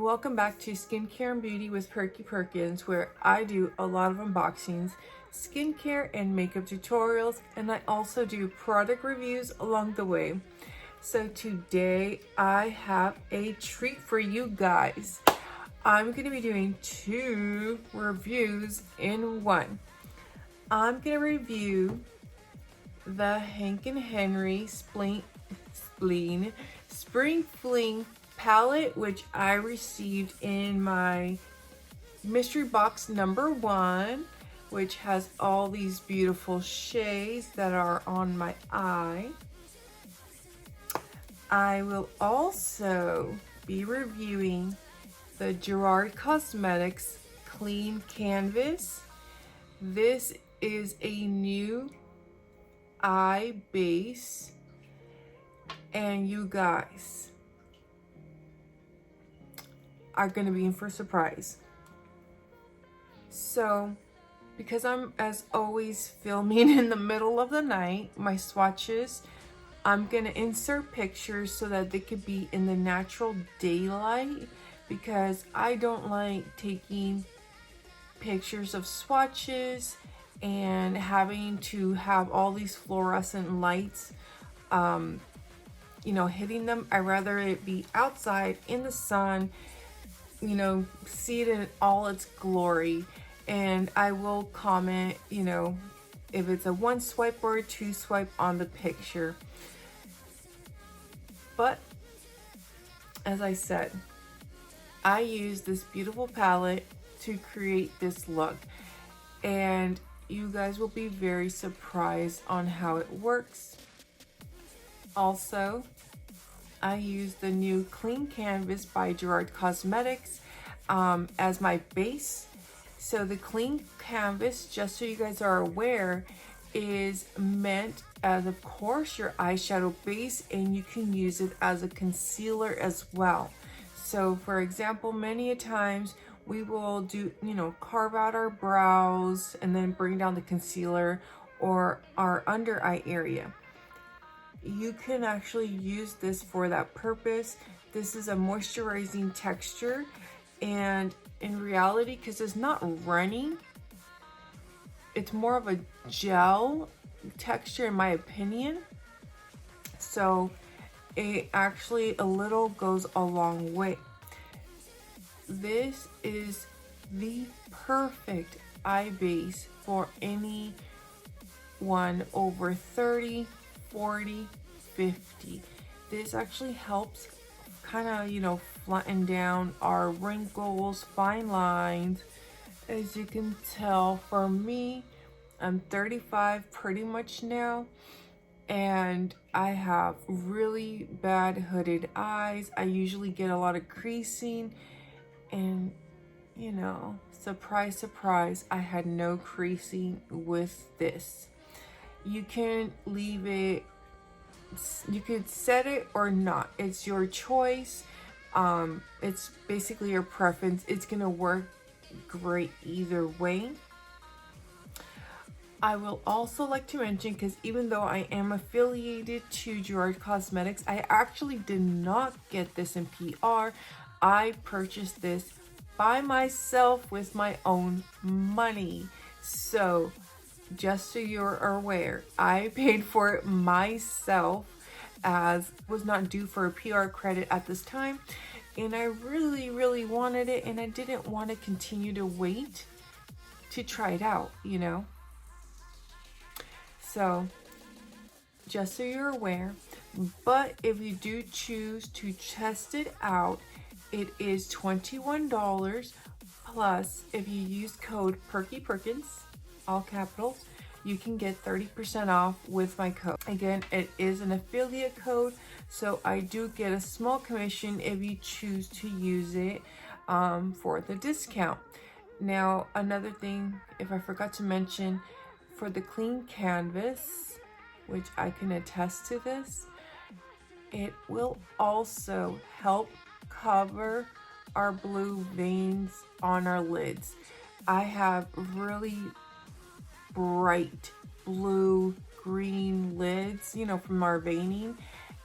Welcome back to Skincare and Beauty with Perky Perkins, where I do a lot of unboxings, skincare and makeup tutorials, and I also do product reviews along the way. So today I have a treat for you guys. I'm going to be doing 2 reviews in one. I'm going to review the Hank & Henry Spring Fling palette, which I received in my mystery box number 1, which has all these beautiful shades that are on my eye. I will also be reviewing the Gerard Cosmetics Clean Canvas. This is a new eye base, and you guys are going to be in for a surprise. So, because I'm, as always, filming in the middle of the night, my swatches, I'm going to insert pictures so that they could be in the natural daylight, because I don't like taking pictures of swatches and having to have all these fluorescent lights hitting them. I'd rather it be outside in the sun, see it in all its glory. And I will comment, if it's a 1 swipe or a 2 swipe on the picture. But as I said, I use this beautiful palette to create this look, and you guys will be very surprised on how it works. Also, I use the new Clean Canvas by Gerard Cosmetics as my base. So the Clean Canvas, just so you guys are aware, is meant as, of course, your eyeshadow base, and you can use it as a concealer as well. So for example, many a times we will do, carve out our brows and then bring down the concealer or our under eye area. You can actually use this for that purpose. This is a moisturizing texture, and in reality, because it's not running, it's more of a gel texture in my opinion. So it actually a little goes a long way. This is the perfect eye base for anyone over 30, 40, 50. This actually helps kind of, flatten down our wrinkles, fine lines. As you can tell, for me, I'm 35 pretty much now, and I have really bad hooded eyes. I usually get a lot of creasing, and surprise, surprise, I had no creasing with this. You can leave it, you could set it or not. It's your choice. It's basically your preference. It's gonna work great either way. I will also like to mention, because even though I am affiliated to Gerard Cosmetics, I actually did not get this in PR. I purchased this by myself with my own money. So just so you're aware, I paid for it myself, as was not due for a PR credit at this time, and I really wanted it, and I didn't want to continue to wait to try it out, So just so you're aware. But if you do choose to test it out, it is $21, plus if you use code Perky Perkins, all capitals, you can get 30% off with my code. Again, it is an affiliate code, so I do get a small commission if you choose to use it for the discount. Now, another thing, if I forgot to mention, for the Clean Canvas, which I can attest to this, it will also help cover our blue veins on our lids. I have really bright blue green lids, from our veining,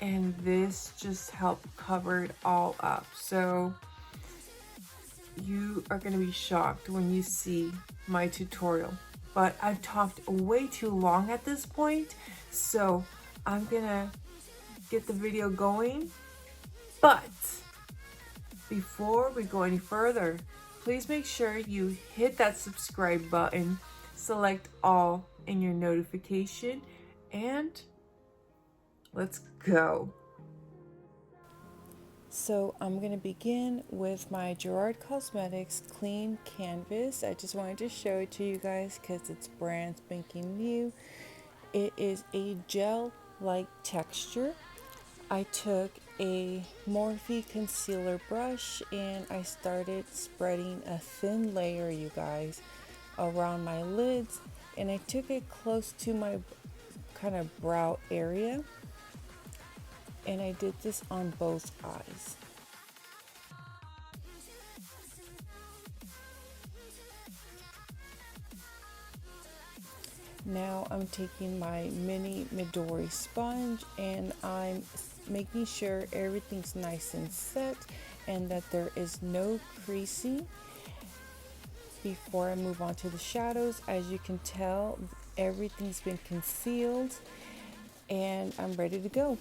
and this just helped cover it all up. So you are going to be shocked when you see my tutorial. But I've talked way too long at this point, so I'm going to get the video going. But before we go any further, please make sure you hit that subscribe button, select all in your notification, and let's go. So I'm going to begin with my Gerard Cosmetics clean canvas. I just wanted to show it to you guys because it's brand spanking new. It is a gel-like texture. I took a Morphe concealer brush and I started spreading a thin layer, you guys, around my lids, and I took it close to my kind of brow area, and I did this on both eyes. Now I'm taking my mini Midori sponge and I'm making sure everything's nice and set and that there is no creasing. Before I move on to the shadows, as you can tell, everything's been concealed and I'm ready to go.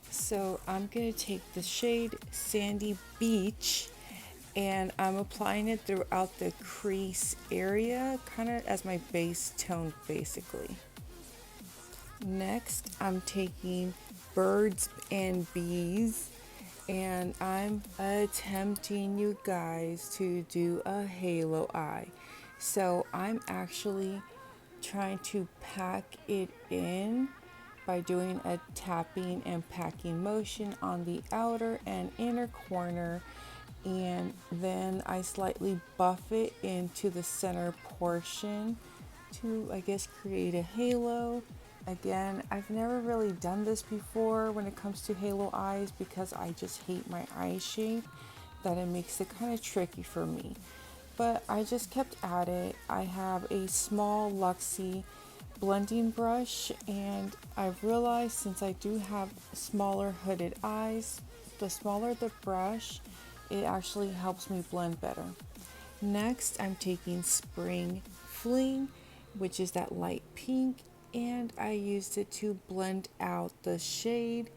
So I'm going to take the shade Sandy Beach and I'm applying it throughout the crease area, kind of as my base tone basically. Next, I'm taking Birds and Bees and I'm attempting, you guys, to do a halo eye. So I'm actually trying to pack it in by doing a tapping and packing motion on the outer and inner corner, and then I slightly buff it into the center portion to, I guess, create a halo. Again, I've never really done this before when it comes to halo eyes because I just hate my eye shape, that it makes it kind of tricky for me. But I just kept at it. I have a small Luxie blending brush and I've realized since I do have smaller hooded eyes, the smaller the brush, it actually helps me blend better. Next, I'm taking Spring Fling, which is that light pink, and I used it to blend out the shade,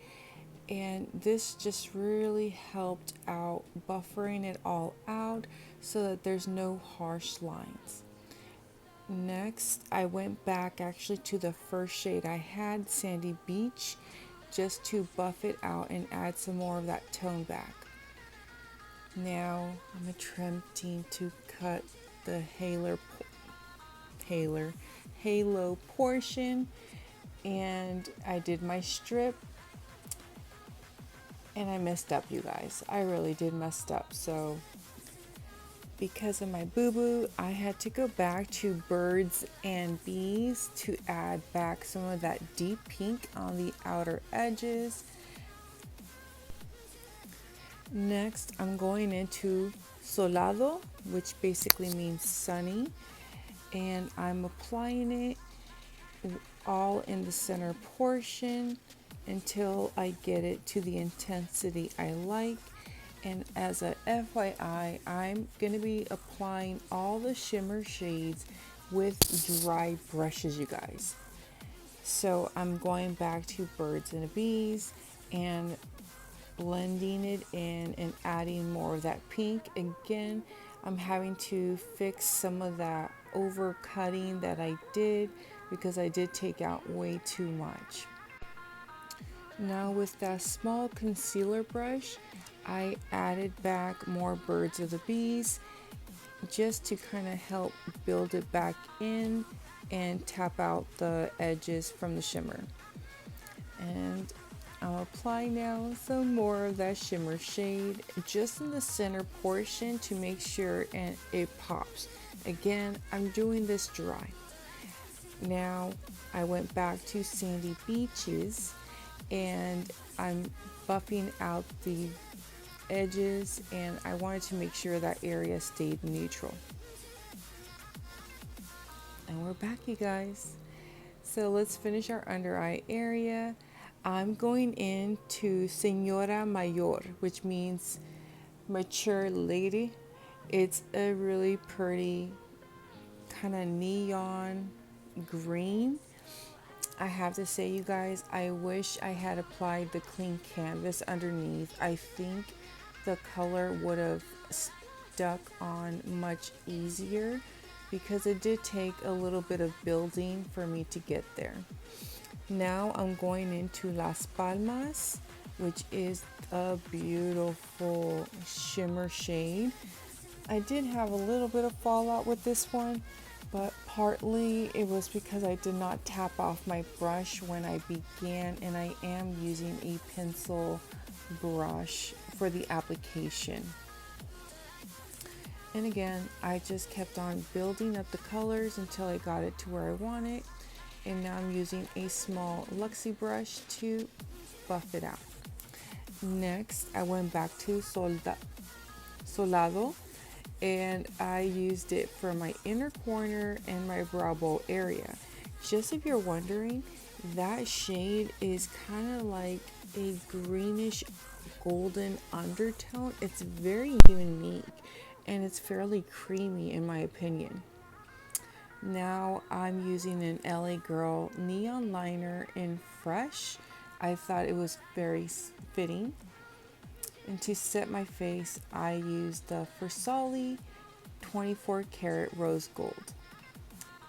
and this just really helped out buffering it all out so that there's no harsh lines. Next, I went back actually to the first shade I had, Sandy Beach, just to buff it out and add some more of that tone back. Now I'm attempting to cut the halo portion, and I did my strip and I messed up, you guys. I really did mess up. So because of my boo-boo, I had to go back to Birds and Bees to add back some of that deep pink on the outer edges. Next, I'm going into Solado, which basically means sunny, and I'm applying it all in the center portion until I get it to the intensity I like. And as a FYI, I'm going to be applying all the shimmer shades with dry brushes, you guys. So I'm going back to Birds and Bees and blending it in and adding more of that pink. Again, I'm having to fix some of that overcutting that I did because I did take out way too much. Now with that small concealer brush, I added back more Birds of the Bees just to kind of help build it back in and tap out the edges from the shimmer. And I'll apply now some more of that shimmer shade just in the center portion to make sure and it pops. Again, I'm doing this dry. Now I went back to Sandy Beaches and I'm buffing out the edges, and I wanted to make sure that area stayed neutral. And we're back, you guys. So let's finish our under eye area. I'm going into Señora Mayor, which means Mature Lady. It's a really pretty kind of neon green. I have to say, you guys, I wish I had applied the clean canvas underneath. I think the color would have stuck on much easier because it did take a little bit of building for me to get there. Now I'm going into Las Palmas, which is a beautiful shimmer shade. I did have a little bit of fallout with this one, but partly it was because I did not tap off my brush when I began, and I am using a pencil brush for the application. And again, I just kept on building up the colors until I got it to where I want it. And now I'm using a small Luxie brush to buff it out. Next, I went back to Solado, and I used it for my inner corner and my brow bone area. Just if you're wondering, that shade is kind of like a greenish golden undertone. It's very unique and it's fairly creamy in my opinion. Now I'm using an LA Girl neon liner in Fresh. I thought it was very fitting. And to set my face, I used the Farsali 24 karat rose gold.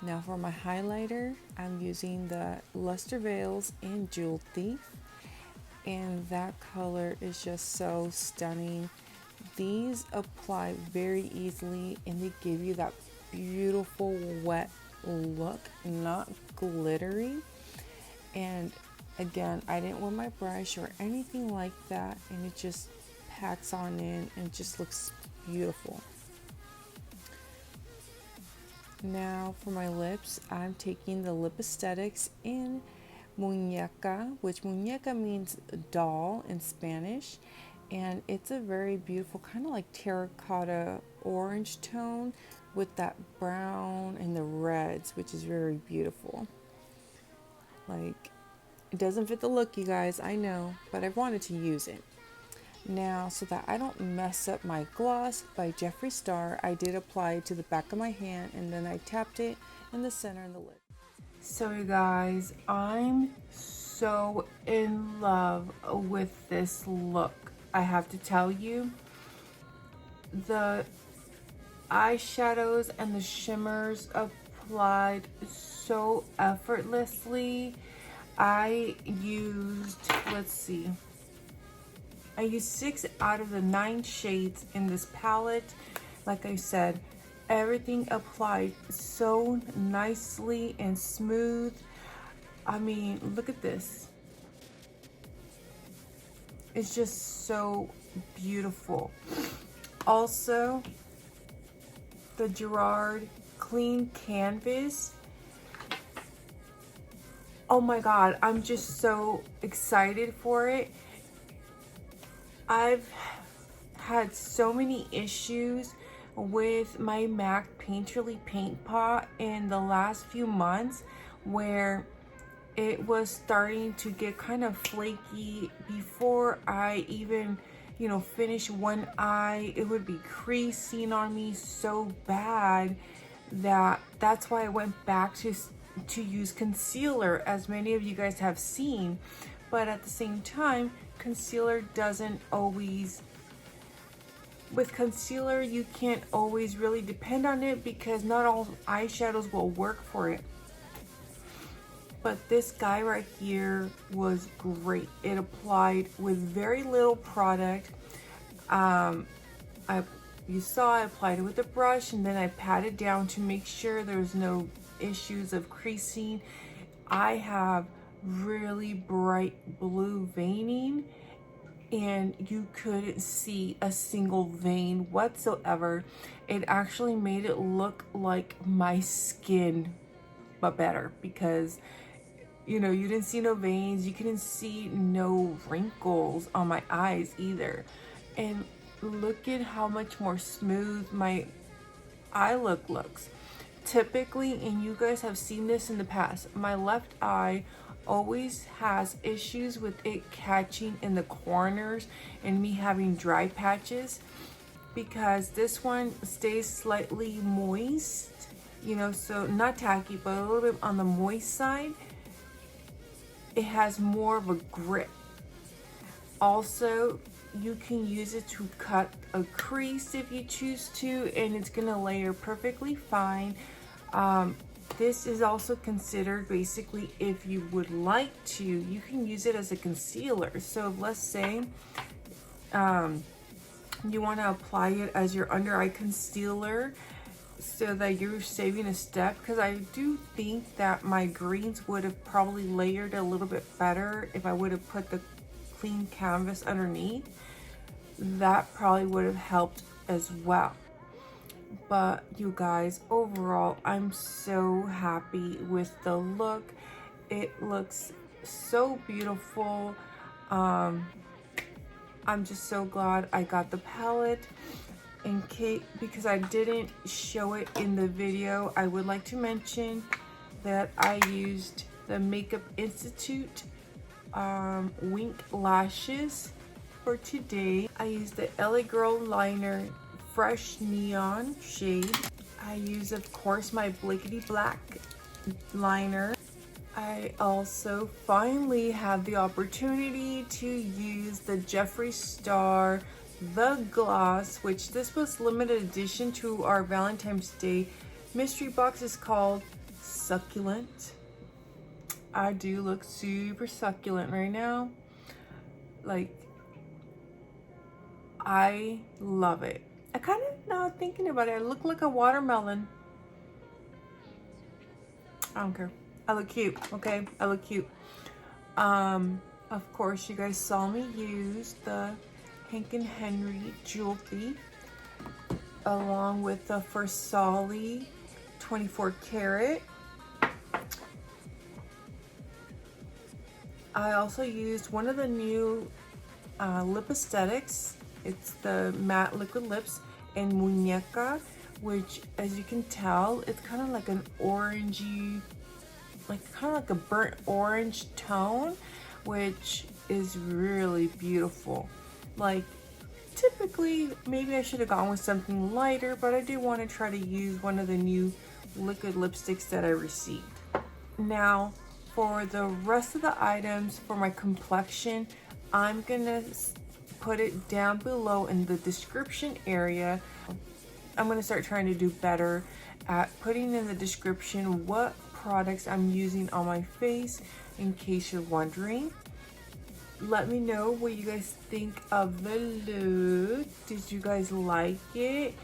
Now for my highlighter, I'm using the Luster Veils in Jewel Thief. And that color is just so stunning. These apply very easily and they give you that beautiful wet look, not glittery. And again, I didn't wear my brush or anything like that, and it just packs on in and just looks beautiful. Now for my lips, I'm taking the Lip Aesthetics in Muñeca, which Muñeca means doll in Spanish, and it's a very beautiful kind of like terracotta orange tone with that brown and the reds, which is very beautiful. Like, it doesn't fit the look, you guys, I know, but I wanted to use it. Now, so that I don't mess up my gloss by Jeffree Star, I did apply it to the back of my hand and then I tapped it in the center and the lip. So you guys, I'm so in love with this look. I have to tell you, the eyeshadows and the shimmers applied so effortlessly. I used, let's see, I used 6 out of the 9 shades in this palette. Like I said, everything applied so nicely and smooth. I mean, look at this. It's just so beautiful. Also, the Gerard Clean Canvas. Oh my god, I'm just so excited for it. I've had so many issues with my MAC Painterly Paint Pot in the last few months where it was starting to get kind of flaky. Before I even, finish one eye, it would be creasing on me so bad that's why I went back to use concealer, as many of you guys have seen. But at the same time, concealer doesn't always, with concealer you can't always really depend on it because not all eyeshadows will work for it. But this guy right here was great. It applied with very little product. You saw I applied it with a brush and then I patted down to make sure there's no issues of creasing. I have really bright blue veining and you couldn't see a single vein whatsoever. It actually made it look like my skin, but better, because you didn't see no veins, you couldn't see no wrinkles on my eyes either. And look at how much more smooth my eye look looks. Typically, and you guys have seen this in the past, my left eye always has issues with it catching in the corners and me having dry patches. because this one stays slightly moist, you know, so not tacky, but a little bit on the moist side. It has more of a grip. Also, you can use it to cut a crease if you choose to, and it's gonna layer perfectly fine. This is also considered basically, if you would like to, you can use it as a concealer. So let's say you want to apply it as your under eye concealer so that you're saving a step, because I do think that my greens would have probably layered a little bit better if I would have put the clean canvas underneath. That probably would have helped as well. But you guys, overall, I'm so happy with the look. It looks so beautiful. I'm just so glad I got the palette. In case, because I didn't show it in the video, I would like to mention that I used the Makeup Institute Wink Lashes for today. I used the LA Girl Liner Fresh Neon shade. I use, of course, my Blackety Black liner. I also finally had the opportunity to use the Jeffree Star The Gloss, which this was limited edition to our Valentine's Day mystery box. Is called Succulent. I do look super succulent right now. Like, I love it. I kind of, now thinking about it, I look like a watermelon. I don't care. I look cute, okay? I look cute. Of course, you guys saw me use the Hank and Henry Jewel Thief along with the Farsali 24 karat. I also used one of the new lip aesthetics. It's the matte liquid lips in Muñeca, which, as you can tell, it's kind of like an orangey, like kind of like a burnt orange tone, which is really beautiful. Like, typically maybe I should have gone with something lighter, but I do want to try to use one of the new liquid lipsticks that I received. Now for the rest of the items for my complexion, I'm gonna put it down below in the description area. I'm gonna start trying to do better at putting in the description what products I'm using on my face, in case you're wondering. Let me know what you guys think of the look. Did you guys like it?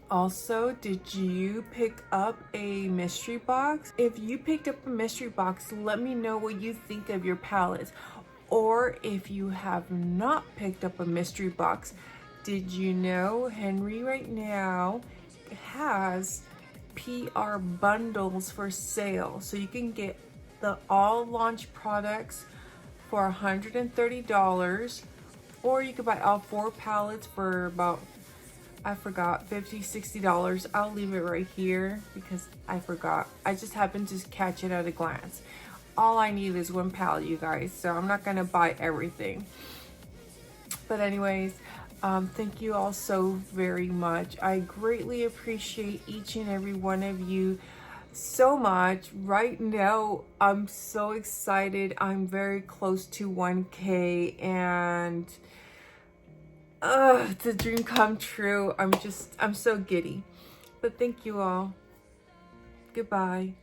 Also, did you pick up a mystery box? If you picked up a mystery box, let me know what you think of your palettes. Or if you have not picked up a mystery box, did you know Henry right now has PR bundles for sale? So you can get the all launch products for $130, or you could buy all 4 palettes for about, I forgot, $50, $60. I'll leave it right here because I forgot. I just happened to catch it at a glance. All I need is 1 palette, you guys, so I'm not gonna buy everything. But anyways, thank you all so very much. I greatly appreciate each and every one of you so much. Right now, I'm so excited. I'm very close to 1K, and it's a dream come true. I'm so giddy. But thank you all. Goodbye.